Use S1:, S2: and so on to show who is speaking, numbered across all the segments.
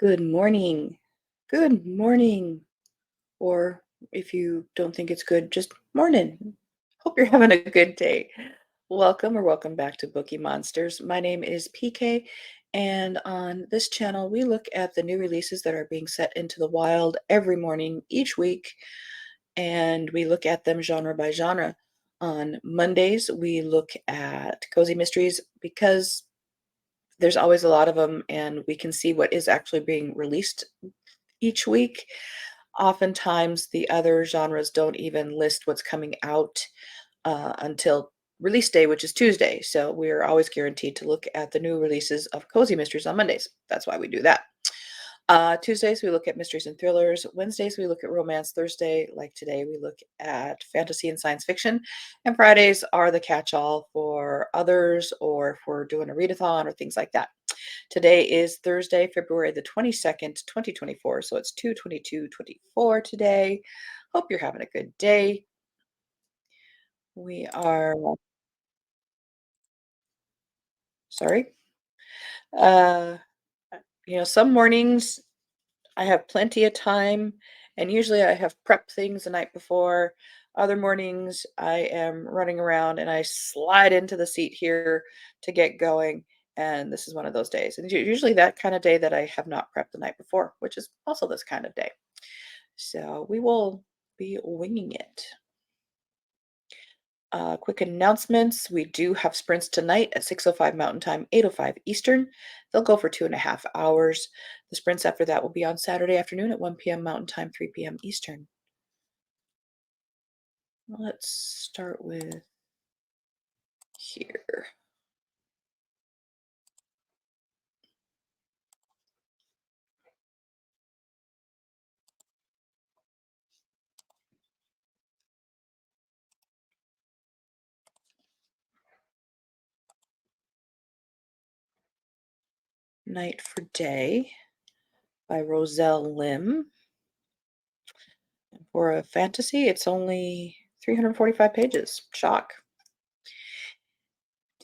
S1: Good morning. Good morning. Or if you don't think it's good, just morning. Hope you're having a good day. Welcome back to Bookie Monsters. My name is PK, and on this channel, we look at the new releases that are being set into the wild every morning, each week, and we look at them genre by genre. On Mondays, we look at cozy mysteries because there's always a lot of them, and we can see what is actually being released each week. Oftentimes, the other genres don't even list what's coming out until release day, which is Tuesday. So we're always guaranteed to look at the new releases of Cozy Mysteries on Mondays. That's why we do that. Tuesdays, we look at mysteries and thrillers. Wednesdays, we look at romance. Thursday, like today, we look at fantasy and science fiction. And Fridays are the catch all for others, or if we're doing a readathon or things like that. Today is Thursday, February the 22nd, 2024. So it's 2/22/24 today. Hope you're having a good day. We are, sorry. Uh, some mornings I have plenty of time, and usually I have prepped things the night before. Other mornings I am running around and I slide into the seat here to get going. And this is one of those days. And usually that kind of day that I have not prepped the night before, which is also this kind of day. So we will be winging it. Quick announcements. We do have sprints tonight at 6:05 Mountain Time, 8:05 Eastern. They'll go for 2.5 hours. The sprints after that will be on Saturday afternoon at 1 p.m. Mountain Time, 3 p.m. Eastern. Let's start with here. Night for Day by Roselle Lim. For a fantasy, it's only 345 pages. Shock.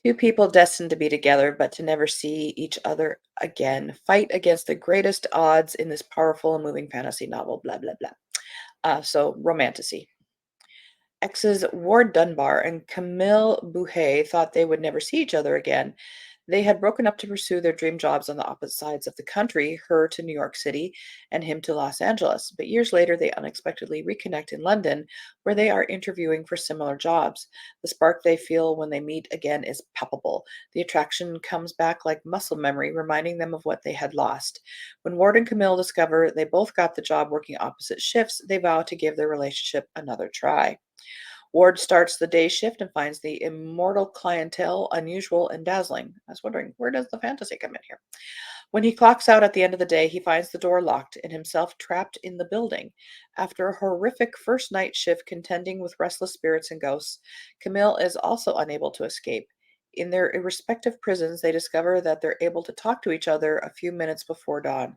S1: Two people destined to be together, but to never see each other again, fight against the greatest odds in this powerful and moving fantasy novel, blah, blah, blah. So, romantasy. Exes Ward Dunbar and Camille Bouhet thought they would never see each other again. They had broken up to pursue their dream jobs on the opposite sides of the country, her to New York City and him to Los Angeles. But years later, they unexpectedly reconnect in London, where they are interviewing for similar jobs. The spark they feel when they meet again is palpable. The attraction comes back like muscle memory, reminding them of what they had lost. When Ward and Camille discover they both got the job working opposite shifts, they vow to give their relationship another try. Ward starts the day shift and finds the immortal clientele unusual and dazzling. I was wondering, where does the fantasy come in here? When he clocks out at the end of the day, he finds the door locked and himself trapped in the building. After a horrific first night shift contending with restless spirits and ghosts, Camille is also unable to escape. In their respective prisons, they discover that they're able to talk to each other a few minutes before dawn.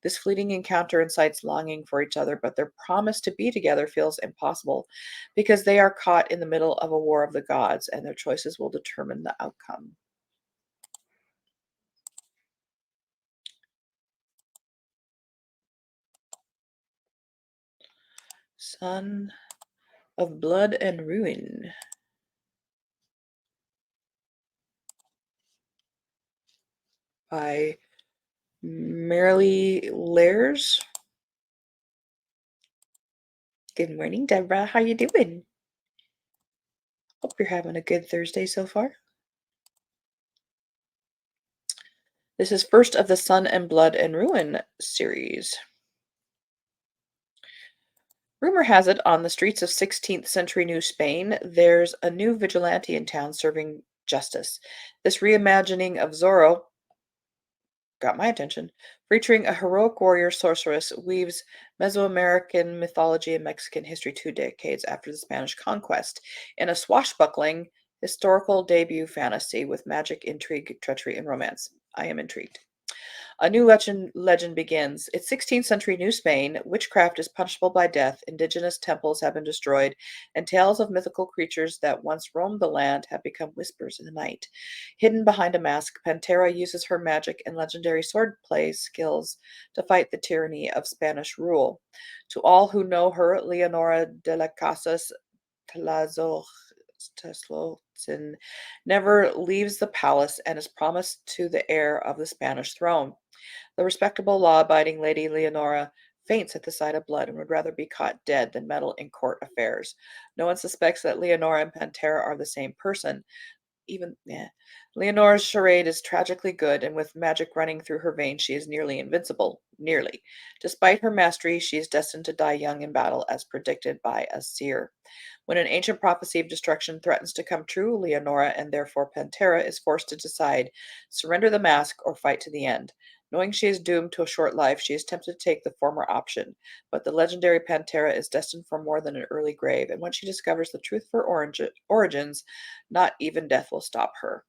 S1: This fleeting encounter incites longing for each other, but their promise to be together feels impossible because they are caught in the middle of a war of the gods, and their choices will determine the outcome. Son of Blood and Ruin by Marilee Lairs. Good morning, Deborah. How you doing? Hope you're having a good Thursday so far. This is first of the Sun and Blood and Ruin series. Rumor has it on the streets of 16th century New Spain, there's a new vigilante in town serving justice. This reimagining of Zorro got my attention. Featuring a heroic warrior sorceress, weaves Mesoamerican mythology and Mexican history 2 decades after the Spanish conquest in a swashbuckling historical debut fantasy with magic, intrigue, treachery, and romance. I am intrigued. A new legend begins. It's 16th century New Spain. Witchcraft is punishable by death. Indigenous temples have been destroyed, and tales of mythical creatures that once roamed the land have become whispers in the night. Hidden behind a mask, Pantera uses her magic and legendary swordplay skills to fight the tyranny of Spanish rule. To all who know her, Leonora de las Casas Tlazoltzin never leaves the palace and is promised to the heir of the Spanish throne. The respectable, law abiding Lady Leonora faints at the sight of blood and would rather be caught dead than meddle in court affairs. No one suspects that Leonora and Pantera are the same person. Even Leonora's charade is tragically good, and with magic running through her veins, she is nearly invincible. Nearly. Despite her mastery, she is destined to die young in battle, as predicted by a seer. When an ancient prophecy of destruction threatens to come true, Leonora, and therefore Pantera, is forced to decide surrender the mask or fight to the end. Knowing she is doomed to a short life, she is tempted to take the former option. But the legendary Pantera is destined for more than an early grave, and when she discovers the truth of her origins, not even death will stop her.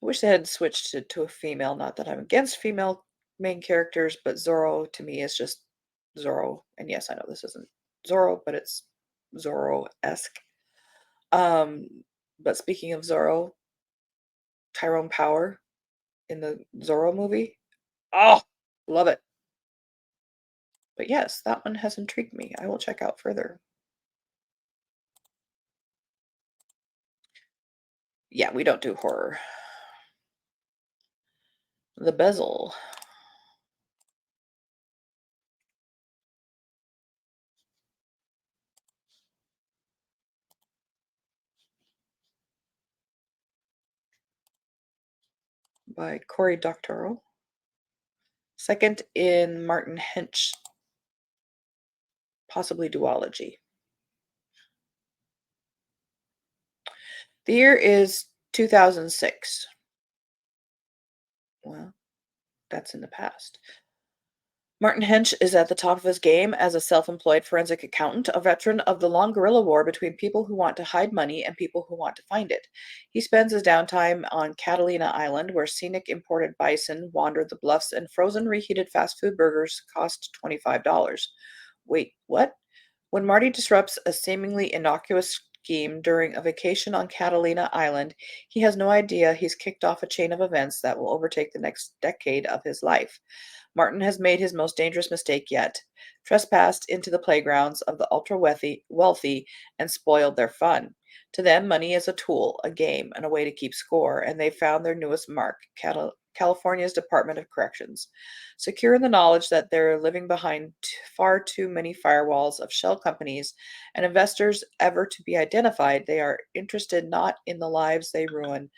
S1: I wish they had switched it to a female. Not that I'm against female main characters, but Zorro to me is just Zorro. And yes, I know this isn't Zorro, but it's Zorro-esque. Um, but speaking of Zorro, Tyrone Power in the Zorro movie. Oh, love it. But yes, that one has intrigued me. I will check out further. Yeah, we don't do horror. The Bezel by Cory Doctorow. Second in Martin Hench, possibly duology. The year is 2006. Well, that's in the past. Martin Hench is at the top of his game as a self employed forensic accountant, a veteran of the long guerrilla war between people who want to hide money and people who want to find it. He spends his downtime on Catalina Island, where scenic imported bison wander the bluffs and frozen reheated fast food burgers cost $25. Wait, what? When Marty disrupts a seemingly innocuous scheme during a vacation on Catalina Island, he has no idea he's kicked off a chain of events that will overtake the next decade of his life. Martin has made his most dangerous mistake yet, trespassed into the playgrounds of the ultra wealthy and spoiled their fun. To them, money is a tool, a game, and a way to keep score, and they've found their newest mark, California's Department of Corrections. Secure in the knowledge that they're living behind far too many firewalls of shell companies and investors ever to be identified, they are interested not in the lives they ruin,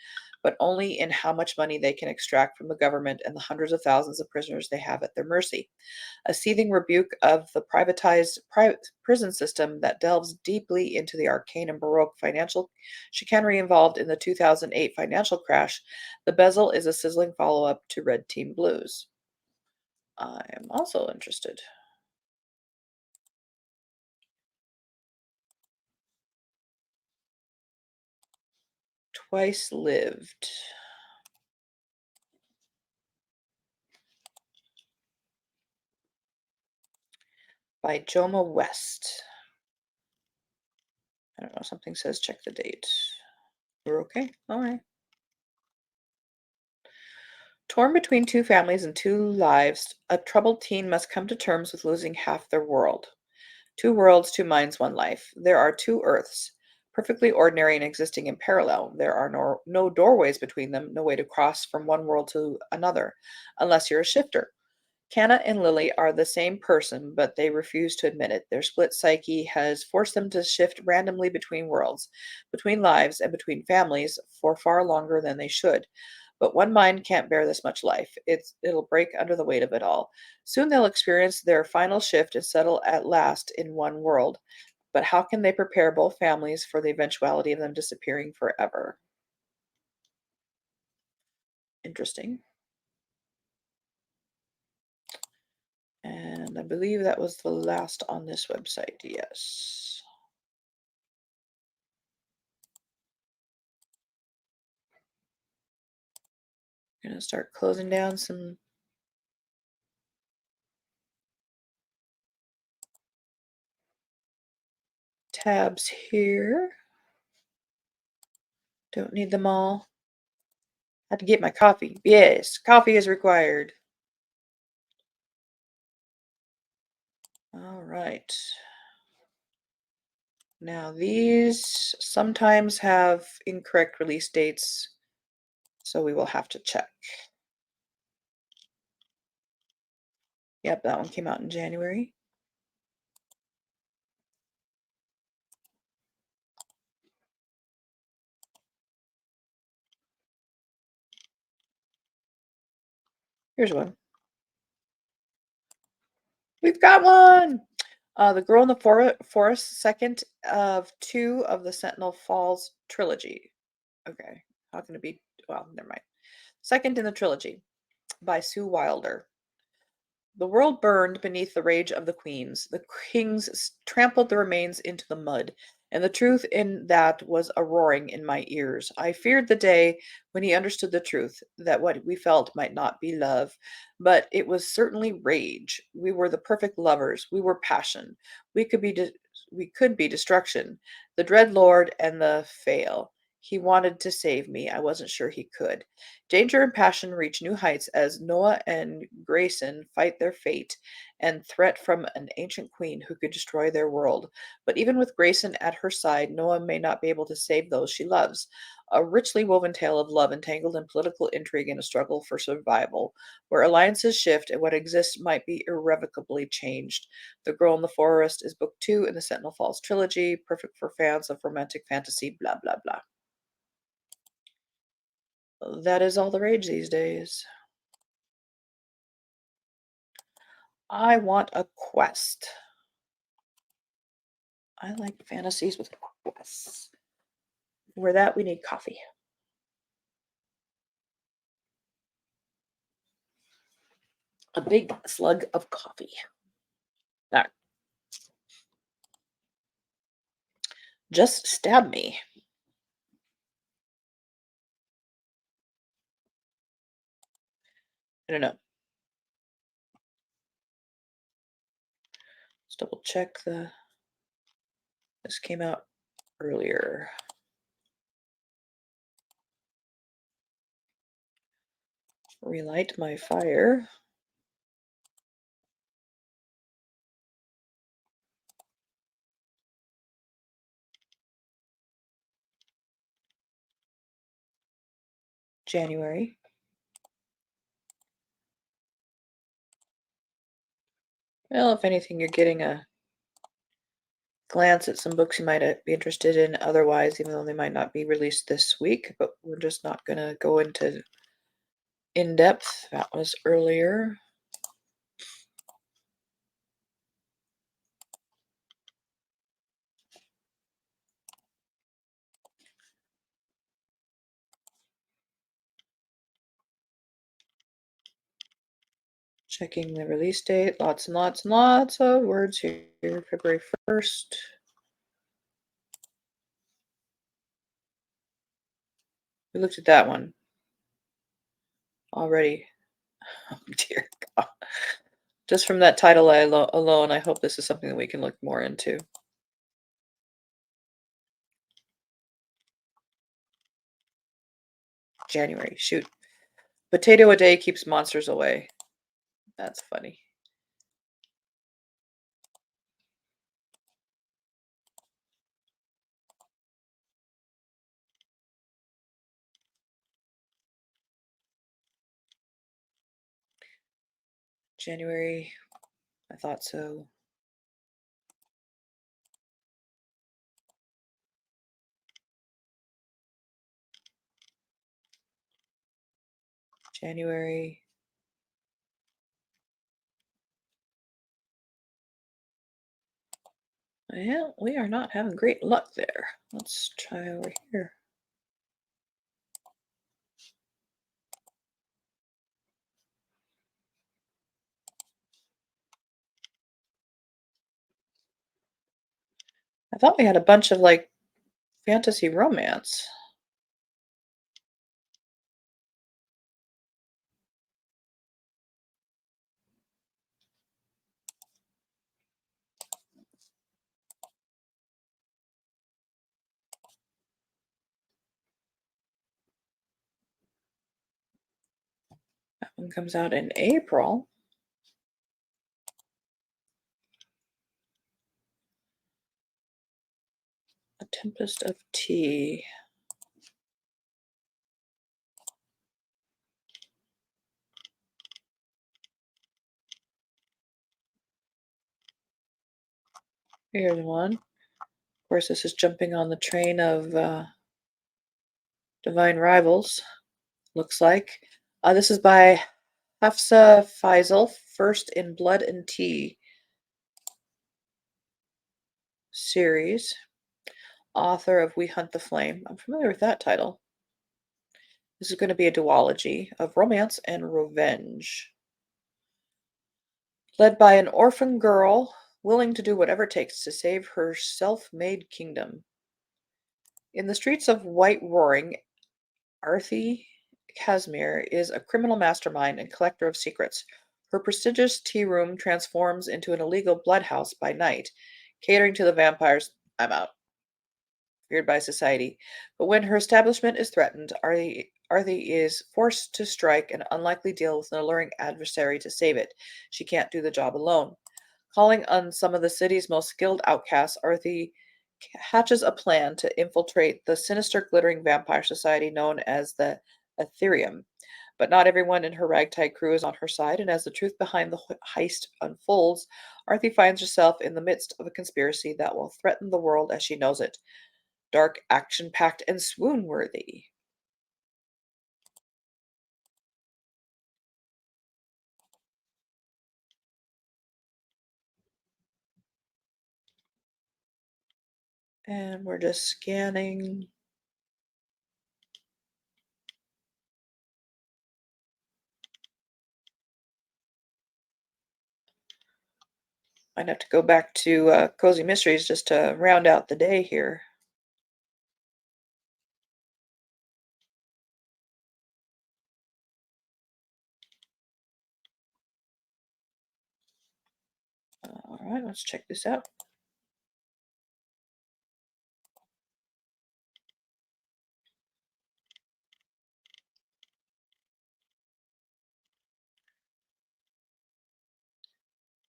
S1: but only in how much money they can extract from the government and the hundreds of thousands of prisoners they have at their mercy. A seething rebuke of the privatized prison system that delves deeply into the arcane and baroque financial chicanery involved in the 2008 financial crash. The Bezel is a sizzling follow up to Red Team Blues. I am also interested. Twice Lived by Joma West. I don't know, something says check the date. We're okay? All right. Torn between two families and two lives, a troubled teen must come to terms with losing half their world. Two worlds, two minds, one life. There are two Earths, perfectly ordinary and existing in parallel. There are no doorways between them, no way to cross from one world to another, unless you're a shifter. Canna and Lily are the same person, but they refuse to admit it. Their split psyche has forced them to shift randomly between worlds, between lives, and between families for far longer than they should. But one mind can't bear this much life. It'll break under the weight of it all. Soon they'll experience their final shift and settle at last in one world. But how can they prepare both families for the eventuality of them disappearing forever? Interesting. And I believe that was the last on this website. Yes. Gonna start closing down some tabs here. Don't need them all. Had to get my coffee. Yes, coffee is required. All right. Now these sometimes have incorrect release dates, so we will have to check. Yep, that one came out in January. Here's one. We've got one! The Girl in the Forest, second of two of the Sentinel Falls trilogy. Okay, how can it be? Well, never mind. Second in the trilogy by Sue Wilder. The world burned beneath the rage of the queens. The kings trampled the remains into the mud, and the truth in that was a roaring in my ears. I feared the day when he understood the truth, that what we felt might not be love, but it was certainly rage. We were the perfect lovers. We were passion. We could be destruction. The dread lord and the fail. He wanted to save me. I wasn't sure he could. Danger and passion reach new heights as Noah and Grayson fight their fate and threat from an ancient queen who could destroy their world. But even with Grayson at her side, Noah may not be able to save those she loves. A richly woven tale of love entangled in political intrigue and a struggle for survival, where alliances shift and what exists might be irrevocably changed. The Girl in the Forest is book 2 in the Sentinel Falls trilogy, perfect for fans of romantic fantasy, blah, blah, blah. That is all the rage these days. I want a quest. I like fantasies with quests. For that, we need coffee. A big slug of coffee. That just stab me. I don't know. Let's double check the. This came out earlier. Relight my fire. January. Well, if anything, you're getting a glance at some books you might be interested in otherwise, even though they might not be released this week, but we're just not going to go into in depth. That was earlier. Checking the release date. Lots and lots and lots of words here. February 1st. We looked at that one already. Oh, dear God. Just from that title alone, I hope this is something that we can look more into. January. Shoot. Potato a day keeps monsters away. That's funny. January. I thought so. January. Well, we are not having great luck there. Let's try over here. I thought we had a bunch of like fantasy romance. That one comes out in April. A Tempest of Tea. Here's one. Of course, this is jumping on the train of Divine Rivals, looks like. This is by Hafsa Faisal, First in Blood and Tea series, author of We Hunt the Flame. I'm familiar with that title. This is going to be a duology of romance and revenge. Led by an orphan girl willing to do whatever it takes to save her self-made kingdom. In the streets of White Roaring, Arthi Casimir is a criminal mastermind and collector of secrets. Her prestigious tea room transforms into an illegal bloodhouse by night, catering to the vampires. I'm out. Feared by society. But when her establishment is threatened, Arthi is forced to strike an unlikely deal with an alluring adversary to save it. She can't do the job alone. Calling on some of the city's most skilled outcasts, Arthi hatches a plan to infiltrate the sinister glittering vampire society known as the Ethereum. But not everyone in her ragtag crew is on her side, and as the truth behind the heist unfolds, Arthi finds herself in the midst of a conspiracy that will threaten the world as she knows it. Dark, action-packed, and swoon-worthy. And we're just scanning. I'd have to go back to Cozy Mysteries just to round out the day here. All right, let's check this out.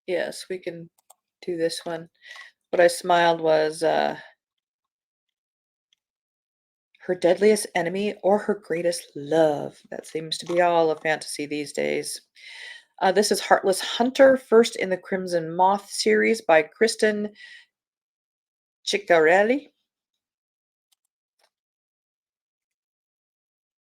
S1: Yes, we can do this one. What I smiled was her deadliest enemy or her greatest love. That seems to be all of fantasy these days. This is Heartless Hunter, first in the Crimson Moth series by Kristen Ciccarelli.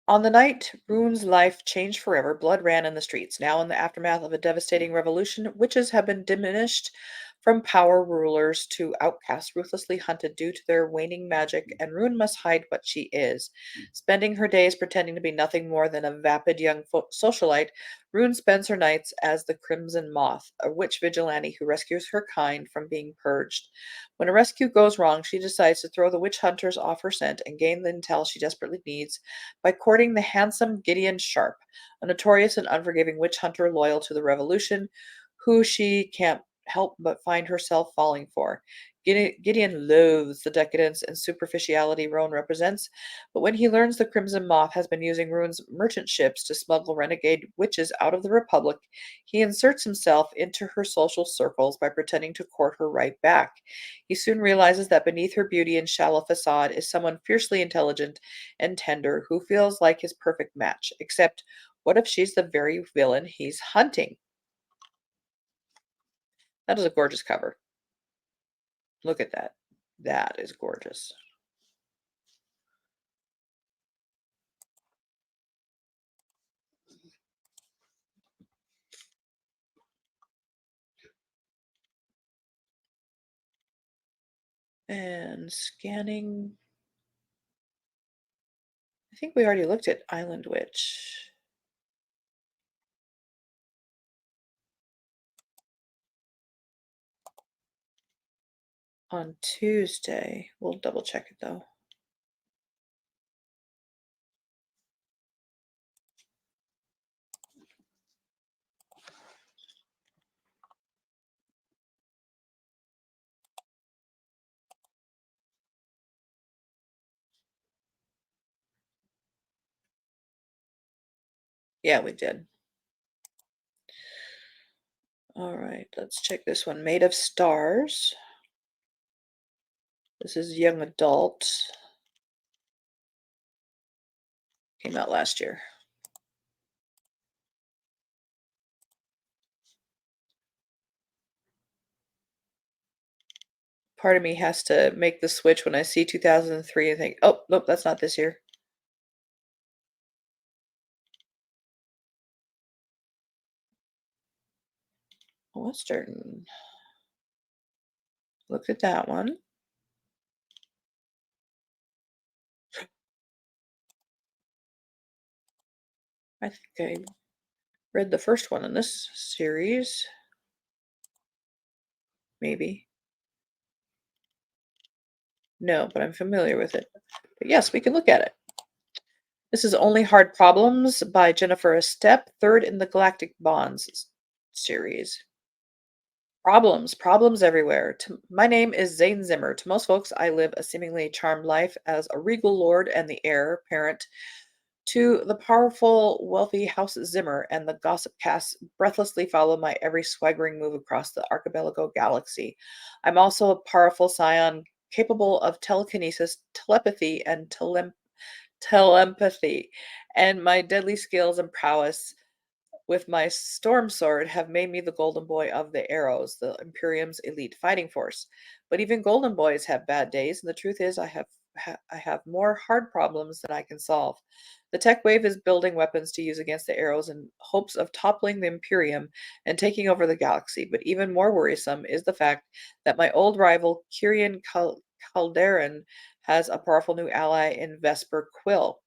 S1: On the night Rune's life changed forever, blood ran in the streets. Now, in the aftermath of a devastating revolution, witches have been diminished from power rulers to outcasts ruthlessly hunted due to their waning magic, and Rune must hide what she is. Spending her days pretending to be nothing more than a vapid young socialite, Rune spends her nights as the Crimson Moth, a witch vigilante who rescues her kind from being purged. When a rescue goes wrong, she decides to throw the witch hunters off her scent and gain the intel she desperately needs by courting the handsome Gideon Sharp, a notorious and unforgiving witch hunter loyal to the revolution, who she can't help but find herself falling for. Gideon loathes the decadence and superficiality Roan represents, but when he learns the Crimson Moth has been using Rune's merchant ships to smuggle renegade witches out of the Republic, he inserts himself into her social circles by pretending to court her right back. He soon realizes that beneath her beauty and shallow facade is someone fiercely intelligent and tender who feels like his perfect match. Except, what if she's the very villain he's hunting? That is a gorgeous cover. Look at that. That is gorgeous. And scanning. I think we already looked at Island Witch. On Tuesday. We'll double check it though. Yeah, we did. All right, let's check this one. Made of Stars. This is young adult. Came out last year. Part of me has to make the switch when I see 2003 and think, oh, nope, that's not this year. Western. Looked at that one. I think I read the first one in this series. Maybe. No, but I'm familiar with it. But yes, we can look at it. This is Only Hard Problems by Jennifer Estep, third in the Galactic Bonds series. Problems, problems everywhere. My name is Zane Zimmer. To most folks, I live a seemingly charmed life as a regal lord and the heir apparent to the powerful, wealthy House Zimmer, and the gossip cast breathlessly follow my every swaggering move across the archipelago galaxy. I'm also a powerful scion capable of telekinesis, telepathy, and telepathy, and my deadly skills and prowess with my storm sword have made me the golden boy of the arrows, the Imperium's elite fighting force. But even golden boys have bad days, and the truth is I have more hard problems than I can solve. The tech wave is building weapons to use against the arrows in hopes of toppling the Imperium and taking over the galaxy. But even more worrisome is the fact that my old rival, Calderan, has a powerful new ally in Vesper Quill.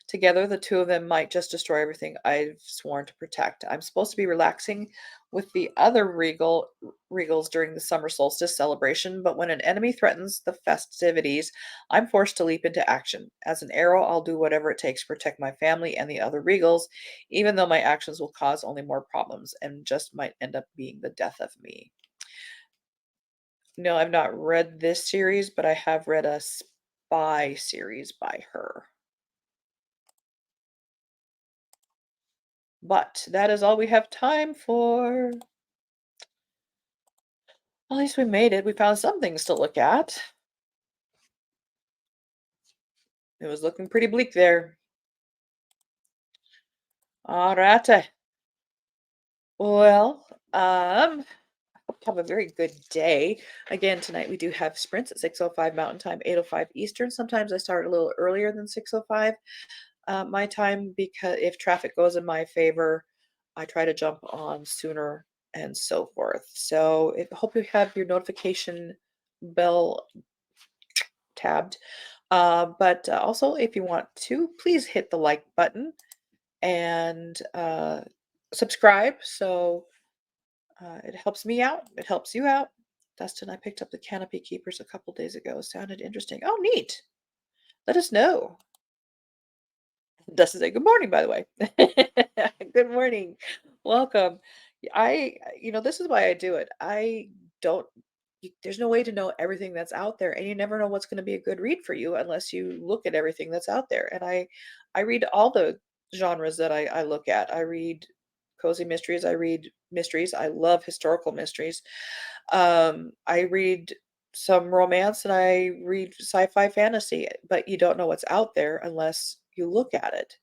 S1: Together, the two of them might just destroy everything I've sworn to protect. I'm supposed to be relaxing with the other regals during the summer solstice celebration, but when an enemy threatens the festivities, I'm forced to leap into action. As an arrow, I'll do whatever it takes to protect my family and the other regals, even though my actions will cause only more problems and just might end up being the death of me. No, I've not read this series, but I have read a spy series by her. But that is all we have time for. At least we made it. We found some things to look at. It was looking pretty bleak there. Alrighty. Well, hope you have a very good day. Again, tonight we do have sprints at 6:05 Mountain Time, 8:05 Eastern. Sometimes I start a little earlier than 6:05 my time because if traffic goes in my favor, I try to jump on sooner and so forth. So hope you have your notification bell tabbed. But also, if you want to, please hit the like button and subscribe. So it helps me out. It helps you out. Dustin, I picked up the Canopy Keepers a couple days ago. Sounded interesting. Oh, neat. Let us know. Dustin said, "Good morning," by the way. Good morning. Welcome. This is why I do it. I don't, there's no way to know everything that's out there, and you never know what's going to be a good read for you unless you look at everything that's out there. And I read all the genres that I look at. I read cozy mysteries. I read mysteries. I love historical mysteries. I read some romance and I read sci-fi fantasy, but you don't know what's out there unless you look at it.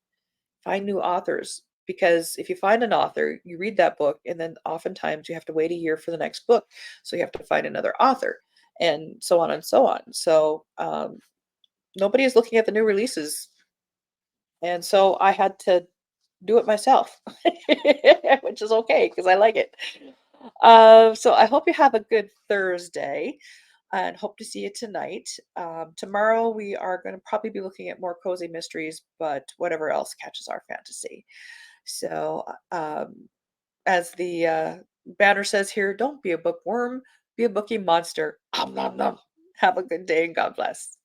S1: Find new authors because if you find an author, you read that book and then oftentimes you have to wait a year for the next book. So you have to find another author and so on and so on. So nobody is looking at the new releases. And so I had to do it myself, which is okay because I like it. So I hope you have a good Thursday and hope to see you tonight. Tomorrow we are going to probably be looking at more cozy mysteries, but whatever else catches our fantasy. So, as the banner says here, don't be a bookworm, be a bookie monster. Nom, nom, nom. Have a good day and God bless.